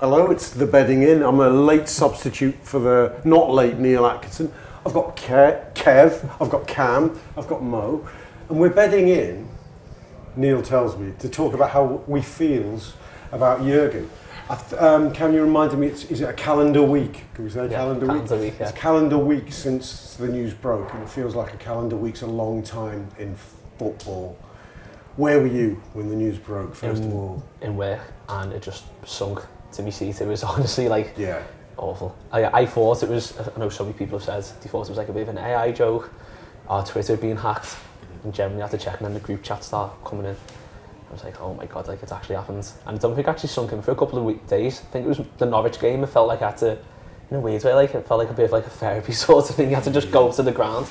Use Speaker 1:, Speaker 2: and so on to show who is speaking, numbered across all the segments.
Speaker 1: Hello, it's the bedding in. I'm a late substitute for the not late Neil Atkinson. I've got Kev, I've got Cam, I've got Mo, and we're bedding in, Neil tells me, to talk about how we feels about Jurgen. Cam, you reminded me, is it a calendar week? Can we say calendar week?
Speaker 2: Yeah.
Speaker 1: It's calendar week since the news broke, and it feels like a calendar week's a long time in football. Where were you when the news broke, first of all?
Speaker 2: In work, and it just sunk to my seat. It was honestly like awful. I thought it was, I know so many people have said, they thought it was like a bit of an AI joke, our Twitter being hacked, and generally had to check, and then the group chat started coming in. I was like, oh my God, like it's actually happened. And I don't think it actually sunk in for a couple of days. I think it was the Norwich game, it felt like I had to, in a weird way, like it felt like a bit of like a therapy sort of thing. You had to just go to the ground.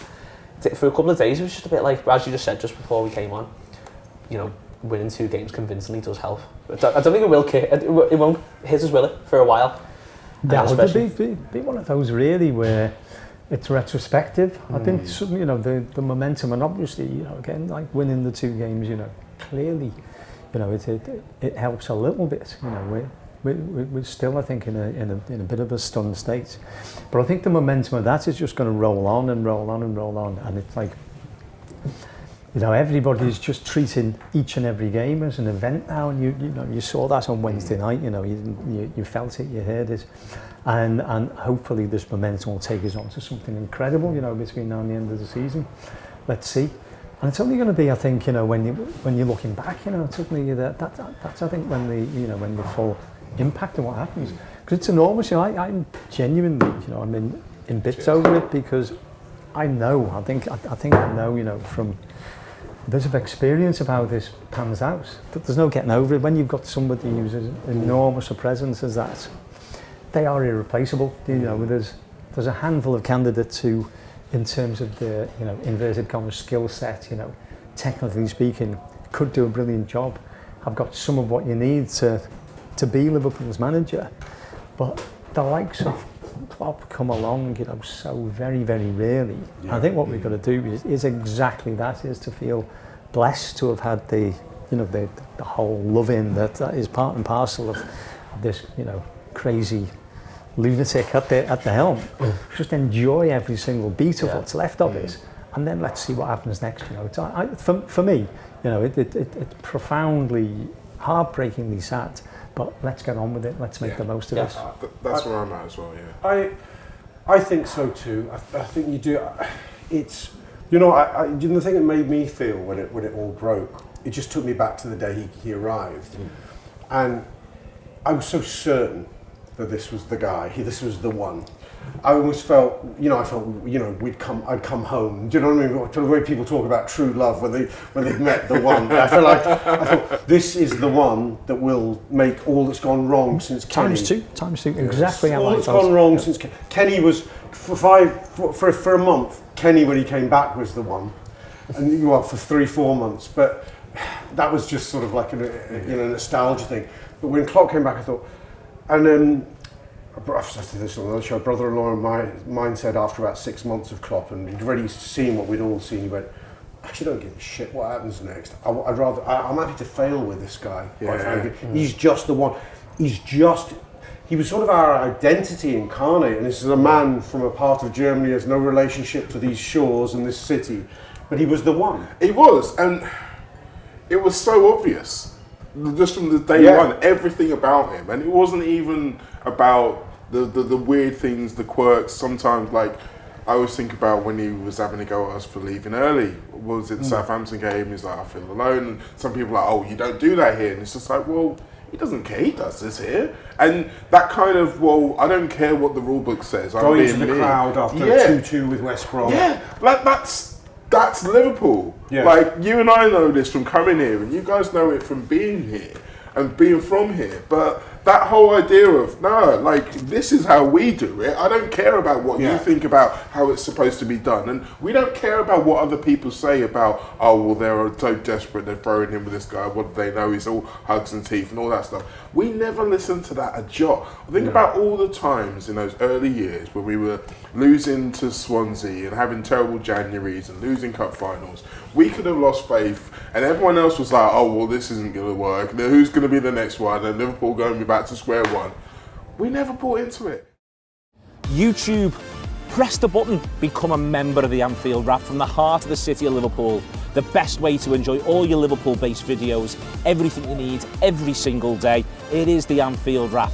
Speaker 2: For a couple of days, it was just a bit like, as you just said just before we came on, you know, winning 2 games convincingly does help. I don't think it will it won't hit us, will it, for a while?
Speaker 3: That would be one of those really where it's retrospective. I think you know the momentum, and obviously, you know, again, like winning the 2 games, you know, clearly, you know, it helps a little bit. You know, we're still, I think, in a bit of a stunned state, but I think the momentum of that is just going to roll on and roll on and roll on, and it's like, you know, everybody's just treating each and every game as an event now, and you know, you saw that on Wednesday night. You know, you felt it, you heard it, and hopefully this momentum will take us on to something incredible. You know, between now and the end of the season, let's see. And it's only going to be, I think, you know, when you're looking back, you know, it's only that's I think when the full impact of what happens, because it's enormous. You know, I'm genuinely, you know, I'm in bits over it, because I know, I think I know, you know, from a bit of experience of how this pans out, that there's no getting over it. When you've got somebody who's as enormous a presence as that, they are irreplaceable. You know, there's a handful of candidates who, in terms of the, you know, inverted commas skill set, you know, technically speaking, could do a brilliant job. I've got some of what you need to be Liverpool's manager, but the likes of Klopp come along, you know, so very, very rarely. Yeah. I think what we've got to do is exactly that, is to feel blessed to have had the, you know, the whole love-in that is part and parcel of this, you know, crazy lunatic at the helm. Just enjoy every single beat of what's left of it, and then let's see what happens next. You know, it's, for me, you know, it's profoundly, heartbreakingly sad. But let's get on with it. Let's make the most of it.
Speaker 4: That's where I'm at as well. Yeah.
Speaker 1: I think so too. I think you do. It's, you know, you know, the thing that made me feel when it all broke, it just took me back to the day he arrived, and I was so certain that this was the guy. This was the one. I almost felt, you know, I'd come home. Do you know what I mean? The way people talk about true love when they've met the one. I thought this is the one that will make all that's gone wrong since Kenny.
Speaker 3: Times two, exactly how
Speaker 1: all that's gone wrong since Kenny was for a month. Kenny, when he came back, was the one, and well, for 3-4 months. But that was just sort of like a nostalgia thing. But when Klopp came back, I thought, and then. I've said this on another show. Brother-in-law of mine said after about 6 months of Klopp, and he'd already seen what we'd all seen, he went, I actually don't give a shit what happens next. I'm happy to fail with this guy. Quite frankly. He's just the one. He was sort of our identity incarnate, and this is a man from a part of Germany who has no relationship to these shores and this city, but he was the one.
Speaker 4: He was, and it was so obvious. Just from the day one, everything about him, and it wasn't even about the weird things, the quirks. Sometimes, like, I always think about when he was having a go at us for leaving early. Was it the Southampton game? He's like, I feel alone. And some people are like, oh, you don't do that here. And it's just like, well, he doesn't care. He does this here. And that kind of, well, I don't care what the rule book says.
Speaker 1: Going to the crowd after 2-2 with West Brom.
Speaker 4: Yeah, like that's Liverpool. Yeah. Like, you and I know this from coming here, and you guys know it from being here and being from here. But that whole idea of, no, like, this is how we do it. I don't care about what you think about how it's supposed to be done. And we don't care about what other people say about, oh, well, they're so desperate, they're throwing him with this guy. What do they know? He's all hugs and teeth and all that stuff. We never listened to that a jot. Think about all the times in those early years when we were losing to Swansea and having terrible Januaries and losing cup finals. We could have lost faith, and everyone else was like, oh, well, this isn't going to work. Then who's going to be the next one? And Liverpool going to be back to square one. We never bought into it.
Speaker 5: YouTube, press the button, become a member of the Anfield Wrap from the heart of the city of Liverpool. The best way to enjoy all your Liverpool-based videos, everything you need, every single day. It is the Anfield Wrap.